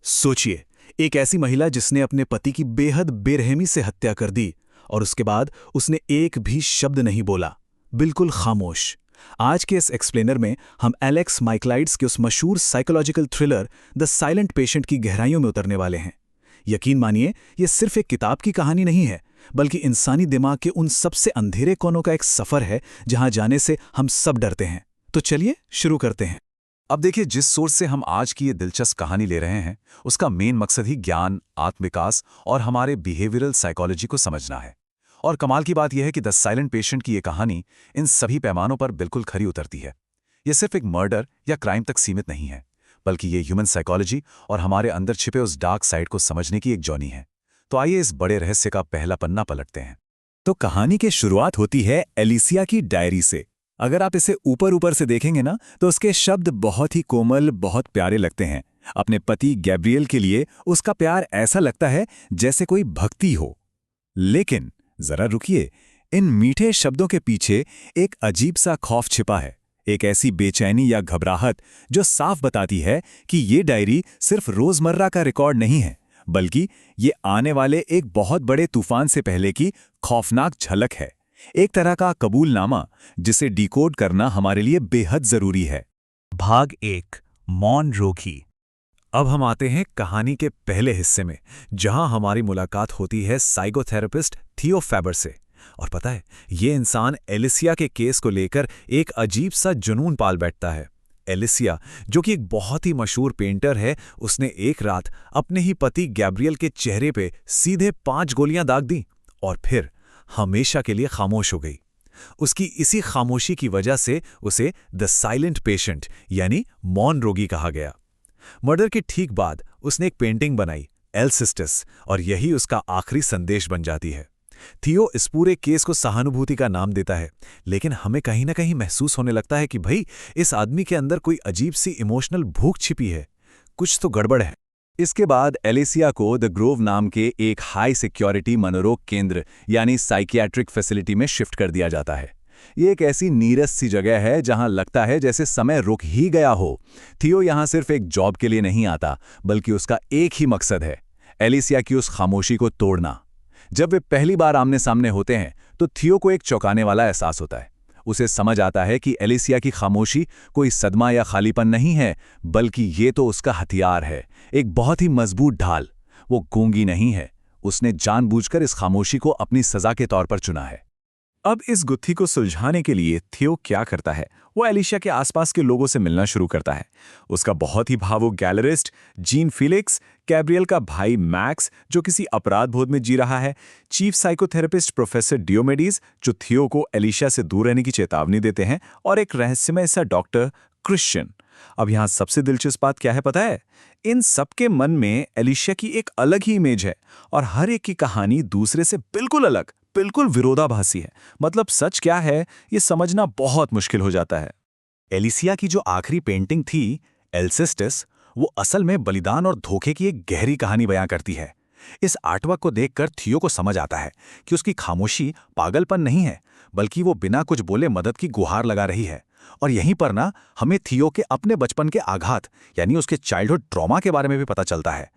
सोचिए, एक ऐसी महिला जिसने अपने पति की बेहद बेरहमी से हत्या कर दी और उसके बाद उसने एक भी शब्द नहीं बोला, बिल्कुल खामोश। आज के इस एक्सप्लेनर में हम एलेक्स माइकलाइड्स के उस मशहूर psychological thriller the silent patient की गहराइयों में उतरने वाले हैं। यकीन मानिए, ये सिर्फ एक किताब की कहानी नहीं है, बल्कि इंसानी दिमाग के उन सबसे अंधेरे कोनों का एक सफर है जहां जाने से हम सब डरते हैं। तो चलिए शुरू करते हैं। अब देखिए, जिस सोर्स से हम आज की ये दिलचस्प कहानी ले रहे हैं, उसका मेन मकसद ही ज्ञान, आत्मविकास और हमारे बिहेवियरल साइकोलॉजी को समझना है। और कमाल की बात यह है कि द साइलेंट पेशेंट की ये कहानी इन सभी पैमानों पर बिल्कुल खरी उतरती है। ये सिर्फ एक मर्डर या क्राइम तक सीमित नहीं है, बल्कि ये ह्यूमन साइकोलॉजी और हमारे अंदर छिपे उस डार्क साइड को समझने की एक जर्नी है। तो आइए इस बड़े रहस्य का पहला पन्ना पलटते हैं। तो कहानी की शुरुआत होती है एलिसिया की डायरी से। अगर आप इसे ऊपर ऊपर से देखेंगे ना, तो उसके शब्द बहुत ही कोमल, बहुत प्यारे लगते हैं। अपने पति गैब्रियल के लिए उसका प्यार ऐसा लगता है जैसे कोई भक्ति हो। लेकिन जरा रुकिए, इन मीठे शब्दों के पीछे एक अजीब सा खौफ छिपा है, एक ऐसी बेचैनी या घबराहट जो साफ बताती है कि ये डायरी सिर्फ रोजमर्रा का रिकॉर्ड नहीं है, बल्कि ये आने वाले एक बहुत बड़े तूफान से पहले की खौफनाक झलक है, एक तरह का कबूलनामा जिसे डिकोड करना हमारे लिए बेहद जरूरी है। भाग 1, मौन रोगी। अब हम आते हैं कहानी के पहले हिस्से में, जहां हमारी मुलाकात होती है साइकोथेरेपिस्ट थियो फैबर से। और पता है, ये इंसान एलिसिया के केस को लेकर एक अजीब सा जुनून पाल बैठता है। एलिसिया, जो कि एक बहुत ही मशहूर पेंटर है, उसने एक रात अपने ही पति गैब्रियल के चेहरे पे सीधे 5 गोलियां दाग दी और फिर हमेशा के लिए खामोश हो गई। उसकी इसी खामोशी की वजह से उसे द साइलेंट पेशेंट यानी मौन रोगी कहा गया। मर्डर के ठीक बाद उसने एक पेंटिंग बनाई, एल्सिस्टस, और यही उसका आखिरी संदेश बन जाती है। थियो इस पूरे केस को सहानुभूति का नाम देता है, लेकिन हमें कहीं ना कहीं महसूस होने लगता है कि भाई, इस आदमी के अंदर कोई अजीब सी इमोशनल भूख छिपी है, कुछ तो गड़बड़ है। इसके बाद एलिसिया को द ग्रोव नाम के एक हाई सिक्योरिटी मनोरोग केंद्र यानी साइकियाट्रिक फैसिलिटी में शिफ्ट कर दिया जाता है। ये एक ऐसी नीरस सी जगह है जहां लगता है जैसे समय रुक ही गया हो। थियो यहां सिर्फ एक जॉब के लिए नहीं आता, बल्कि उसका एक ही मकसद है, एलिसिया की उस खामोशी को तोड़ना। जब वे पहली बार आमने सामने होते हैं तो थियो को एक चौंकाने वाला एहसास होता है। उसे समझ आता है कि एलिसिया की खामोशी कोई सदमा या खालीपन नहीं है, बल्कि ये तो उसका हथियार है, एक बहुत ही मजबूत ढाल। वो गूंगी नहीं है, उसने जानबूझकर इस खामोशी को अपनी सजा के तौर पर चुना है। अब इस गुत्थी को सुलझाने के लिए थियो क्या करता है, वो एलिसिया के आसपास के लोगों से मिलना शुरू करता है। उसका बहुत ही भावुक गैलरिस्ट जीन फिलिक्स, गैब्रियल का भाई मैक्स जो किसी अपराध बोध में जी रहा है, चीफ साइकोथेरेपिस्ट प्रोफेसर डियोमेडीज जो थियो को एलिसिया से दूर रहने की चेतावनी देते हैं, और एक रहस्यमय सा डॉक्टर क्रिश्चियन। अब यहां सबसे दिलचस्प बात क्या है पता है? इन सबके मन में एलिसिया की एक अलग ही इमेज है, और हर एक की कहानी दूसरे से बिल्कुल अलग, बिल्कुल विरोधाभासी है। मतलब सच क्या है, ये समझना बहुत मुश्किल हो जाता है। एलिसिया की जो आखिरी पेंटिंग थी, एल्सिस्टस, वो असल में बलिदान और धोखे की एक गहरी कहानी बयां करती है। इस आर्टवर्क को देखकर थियो को समझ आता है कि उसकी खामोशी पागलपन नहीं है, बल्कि वो बिना कुछ बोले मदद की गुहार लगा रही है। और यहीं पर ना हमें थियो के अपने बचपन के आघात यानी उसके चाइल्डहुड ट्रॉमा के बारे में भी पता चलता है।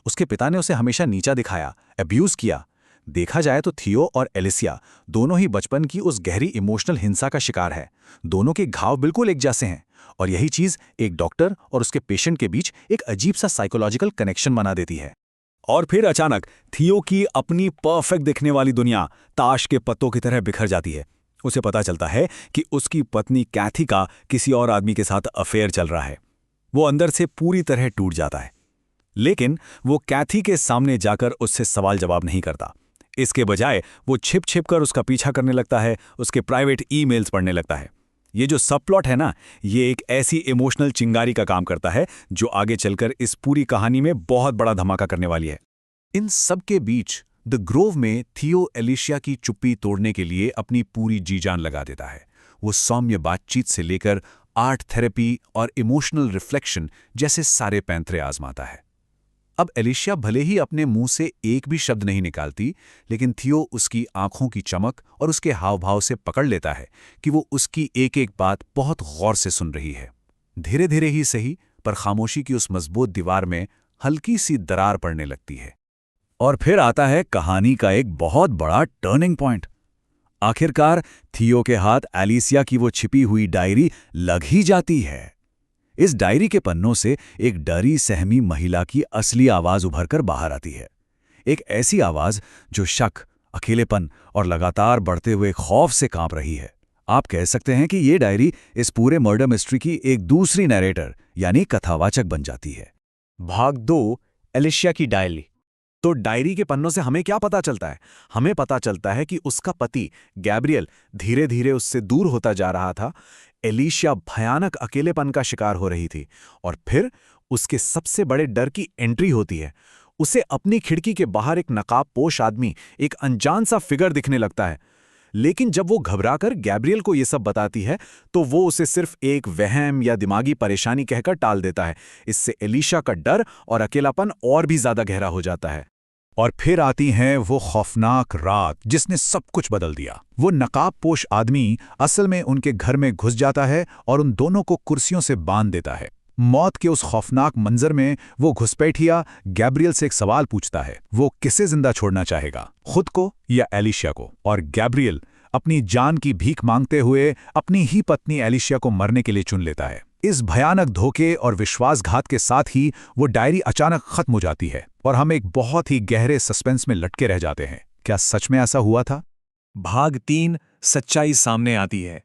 उसके पिता ने उसे हमेशा नीचा दिखाया, अब्यूज किया। देखा जाए तो थियो और एलिसिया दोनों ही बचपन की उस गहरी इमोशनल हिंसा का शिकार है। दोनों के घाव बिल्कुल एक जैसे हैं, और यही चीज एक डॉक्टर और उसके पेशेंट के बीच एक अजीब सा साइकोलॉजिकल कनेक्शन बना देती है। और फिर अचानक थियो की अपनी परफेक्ट दिखने वाली दुनिया ताश के पत्तों की तरह बिखर जाती है। उसे पता चलता है कि उसकी पत्नी कैथी का किसी और आदमी के साथ अफेयर चल रहा है। वो अंदर से पूरी तरह टूट जाता है, लेकिन वो कैथी के सामने जाकर उससे सवाल जवाब नहीं करता। इसके बजाय वो छिप छिप कर उसका पीछा करने लगता है, उसके प्राइवेट ईमेल्स पढ़ने लगता है। ये जो सब प्लॉट है ना, ये एक ऐसी इमोशनल चिंगारी का काम करता है जो आगे चलकर इस पूरी कहानी में बहुत बड़ा धमाका करने वाली है। इन सब के बीच द ग्रोव में थियो एलिसिया की चुप्पी तोड़ने के लिए अपनी पूरी जी जान लगा देता है। वो सौम्य बातचीत से लेकर आर्ट थेरेपी और इमोशनल रिफ्लेक्शन जैसे सारे पैंतरे आजमाता है। अब एलिसिया भले ही अपने मुंह से एक भी शब्द नहीं निकालती, लेकिन थियो उसकी आंखों की चमक और उसके हाव भाव से पकड़ लेता है कि वो उसकी एक एक बात बहुत गौर से सुन रही है। धीरे धीरे ही सही, पर खामोशी की उस मजबूत दीवार में हल्की सी दरार पड़ने लगती है। और फिर आता है कहानी का एक बहुत बड़ा टर्निंग पॉइंट। आखिरकार थियो के हाथ एलिसिया की वो छिपी हुई डायरी लग ही जाती है। इस डायरी के पन्नों से एक डरी सहमी महिला की असली आवाज उभरकर बाहर आती है। एक ऐसी आवाज जो शक, अकेलेपन और लगातार बढ़ते हुए खौफ से कांप रही है। आप कह सकते हैं कि ये डायरी इस पूरे मर्डर मिस्ट्री की एक दूसरी नैरेटर यानी कथावाचक बन जाती है। भाग 2, एलिशिया की डायरी। तो डायरी के पन्नों से हमें क्या पता चलता है? हमें पता चलता है कि उसका पति गैब्रियल धीरे धीरे उससे दूर होता जा रहा था। एलिशिया भयानक अकेलेपन का शिकार हो रही थी और फिर उसके सबसे बड़े डर की एंट्री होती है। उसे अपनी खिड़की के बाहर एक नकाबपोश आदमी, एक अनजान सा फिगर दिखने लगता है। लेकिन जब वो घबराकर गैब्रियल को ये सब बताती है तो वो उसे सिर्फ एक वहम या दिमागी परेशानी कहकर टाल देता है। इससे एलिशिया का डर और अकेलापन और भी ज्यादा गहरा हो जाता है। और फिर आती है वो खौफनाक रात जिसने सब कुछ बदल दिया। वो नकाबपोश आदमी असल में उनके घर में घुस जाता है और उन दोनों को कुर्सियों से बांध देता है। मौत के उस खौफनाक मंजर में वो घुसपैठिया गैब्रियल से एक सवाल पूछता है। वो किसे जिंदा छोड़ना चाहेगा, खुद को या एलिशिया को? और गैब्रियल अपनी जान की भीख मांगते हुए अपनी ही पत्नी एलिशिया को मरने के लिए चुन लेता है। इस भयानक धोखे और विश्वासघात के साथ ही वो डायरी अचानक खत्म हो जाती है और हम एक बहुत ही गहरे सस्पेंस में लटके रह जाते हैं। क्या सच में ऐसा हुआ था? भाग 3, सच्चाई सामने आती है।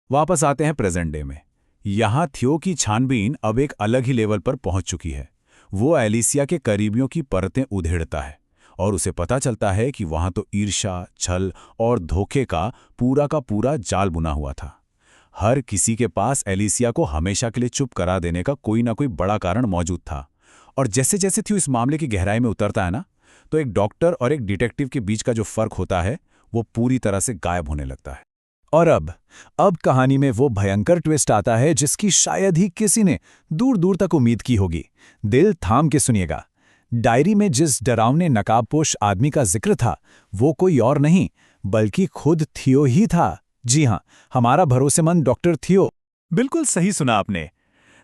वापस आते हैं प्रेजेंट डे में। यहाँ थियो की छानबीन अब एक अलग ही लेवल पर पहुंच चुकी है। वो एलिसिया के करीबियों की परतें उधेड़ता है और उसे पता चलता है कि वहां तो ईर्ष्या, छल और धोखे का पूरा जाल बुना हुआ था। हर किसी के पास एलिसिया को हमेशा के लिए चुप करा देने का कोई ना कोई बड़ा कारण मौजूद था। और जैसे जैसे थियो इस मामले की गहराई में उतरता है ना, तो एक डॉक्टर और एक डिटेक्टिव के बीच का जो फर्क होता है वो पूरी तरह से गायब होने लगता है। और अब कहानी में वो भयंकर ट्विस्ट आता है जिसकी शायद ही किसी ने दूर दूर तक उम्मीद की होगी। दिल थाम के सुनिएगा। डायरी में जिस डरावने नकाबपोश आदमी का जिक्र था वो कोई और नहीं बल्कि खुद थियो ही था। जी हाँ, हमारा भरोसेमंद डॉक्टर थियो। बिल्कुल सही सुना आपने।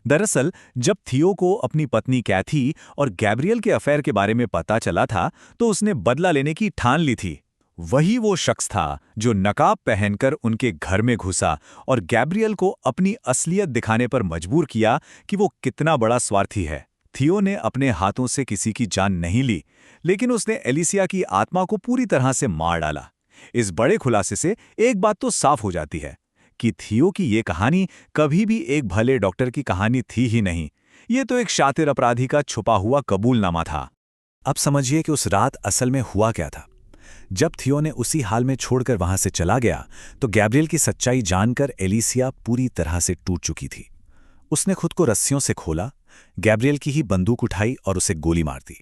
दरअसल जब थियो को अपनी पत्नी कैथी और गैब्रियल के अफेयर के बारे में पता चला था तो उसने बदला लेने की ठान ली थी। वही वो शख्स था जो नकाब पहनकर उनके घर में घुसा और गैब्रियल को अपनी असलियत दिखाने पर मजबूर किया कि वो कितना बड़ा स्वार्थी है। थियो ने अपने हाथों से किसी की जान नहीं ली, लेकिन उसने एलिसिया की आत्मा को पूरी तरह से मार डाला। इस बड़े खुलासे से एक बात तो साफ हो जाती है कि थियो की ये कहानी कभी भी एक भले डॉक्टर की कहानी थी ही नहीं। ये तो एक शातिर अपराधी का छुपा हुआ कबूलनामा था। अब समझिए कि उस रात असल में हुआ क्या था। जब थियो ने उसी हाल में छोड़कर वहां से चला गया तो गैब्रियल की सच्चाई जानकर एलिसिया पूरी तरह से टूट चुकी थी। उसने खुद को रस्सियों से खोला, गैब्रियल की ही बंदूक उठाई और उसे गोली मार दी।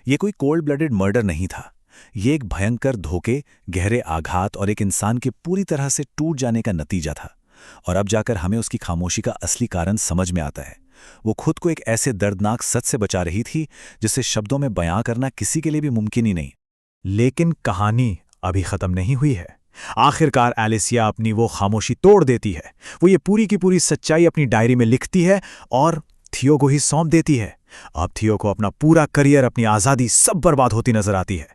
ये कोई कोल्ड ब्लडेड मर्डर नहीं था। ये एक भयंकर धोखे, गहरे आघात और एक इंसान के पूरी तरह से टूट जाने का नतीजा था। और अब जाकर हमें उसकी खामोशी का असली कारण समझ में आता है। वो खुद को एक ऐसे दर्दनाक सच से बचा रही थी जिसे शब्दों में बयां करना किसी के लिए भी मुमकिन ही नहीं। लेकिन कहानी अभी खत्म नहीं हुई है। आखिरकार एलिसिया अपनी वो खामोशी तोड़ देती है। वो ये पूरी की पूरी सच्चाई अपनी डायरी में लिखती है और थियो को ही सौंप देती है। अब थियो को अपना पूरा करियर, अपनी आज़ादी सब बर्बाद होती नजर आती है।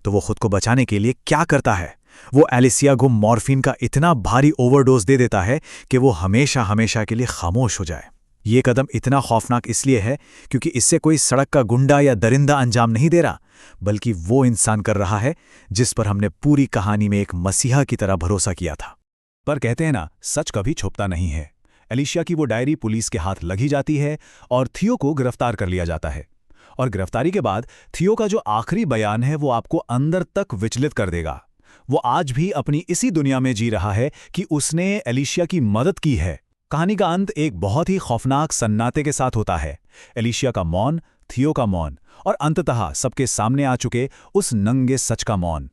तो वो खुद को बचाने के लिए क्या करता है? वो एलिसिया को मॉर्फिन का इतना भारी ओवरडोज दे देता है कि वो हमेशा हमेशा के लिए खामोश हो जाए। ये कदम इतना खौफनाक इसलिए है क्योंकि इससे कोई सड़क का गुंडा या दरिंदा अंजाम नहीं दे रहा, बल्कि वो इंसान कर रहा है जिस पर हमने पूरी कहानी में एक मसीहा की तरह भरोसा किया था। पर कहते हैं ना, सच कभी छुपता नहीं है। एलिशिया की वो डायरी पुलिस के हाथ लगी जाती है और थियो को गिरफ्तार कर लिया जाता है। और गिरफ्तारी के बाद थियो का जो आखिरी बयान है वो आपको अंदर तक विचलित कर देगा। वो आज भी अपनी इसी दुनिया में जी रहा है कि उसने एलिशिया की मदद की है। कहानी का अंत एक बहुत ही खौफनाक सन्नाटे के साथ होता है। एलिशिया का मौन, थियो का मौन और अंततः सबके सामने आ चुके उस नंगे सच का मौन।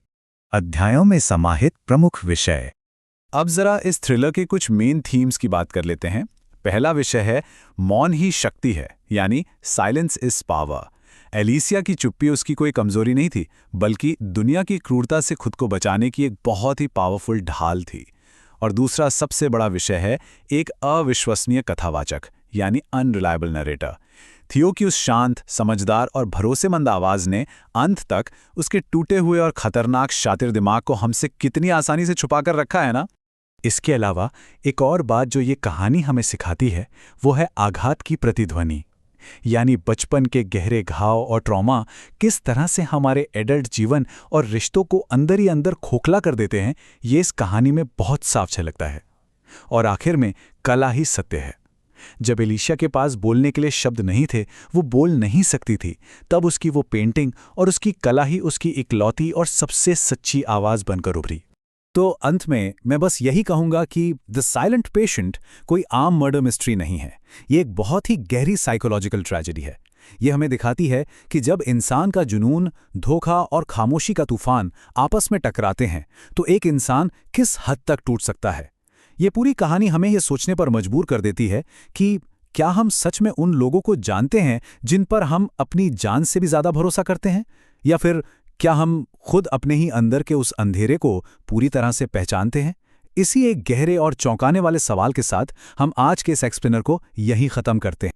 अध्यायों में समाहित प्रमुख विषय। अब जरा इस थ्रिलर के कुछ मेन थीम्स की बात कर लेते हैं। पहला विषय है मौन ही शक्ति है, यानी साइलेंस इज पावर। एलिसिया की चुप्पी उसकी कोई कमजोरी नहीं थी, बल्कि दुनिया की क्रूरता से खुद को बचाने की एक बहुत ही पावरफुल ढाल थी। और दूसरा सबसे बड़ा विषय है एक अविश्वसनीय कथावाचक, यानी अनरिलायबल नरेटर। थियो की उस शांत, समझदार और भरोसेमंद आवाज़ ने अंत तक उसके टूटे हुए और खतरनाक शातिर दिमाग को हमसे कितनी आसानी से छुपा कर रखा है ना। इसके अलावा एक और बात जो ये कहानी हमें सिखाती है वो है आघात की प्रतिध्वनि, यानी बचपन के गहरे घाव और ट्रॉमा किस तरह से हमारे एडल्ट जीवन और रिश्तों को अंदर ही अंदर खोखला कर देते हैं, ये इस कहानी में बहुत साफ झलकता है। और आखिर में कला ही सत्य है। जब एलिशिया के पास बोलने के लिए शब्द नहीं थे, वो बोल नहीं सकती थी, तब उसकी वो पेंटिंग और उसकी कला ही उसकी इकलौती और सबसे सच्ची आवाज़ बनकर उभरी। तो अंत में मैं बस यही कहूँगा कि द साइलेंट पेशेंट कोई आम मर्डर मिस्ट्री नहीं है। ये एक बहुत ही गहरी साइकोलॉजिकल ट्रेजेडी है। ये हमें दिखाती है कि जब इंसान का जुनून, धोखा और खामोशी का तूफान आपस में टकराते हैं तो एक इंसान किस हद तक टूट सकता है। ये पूरी कहानी हमें ये सोचने पर मजबूर कर देती है कि क्या हम सच में उन लोगों को जानते हैं जिन पर हम अपनी जान से भी ज़्यादा भरोसा करते हैं, या फिर क्या हम खुद अपने ही अंदर के उस अंधेरे को पूरी तरह से पहचानते हैं। इसी एक गहरे और चौंकाने वाले सवाल के साथ हम आज के इस एक्सप्लेनर को यहीं ख़त्म करते हैं।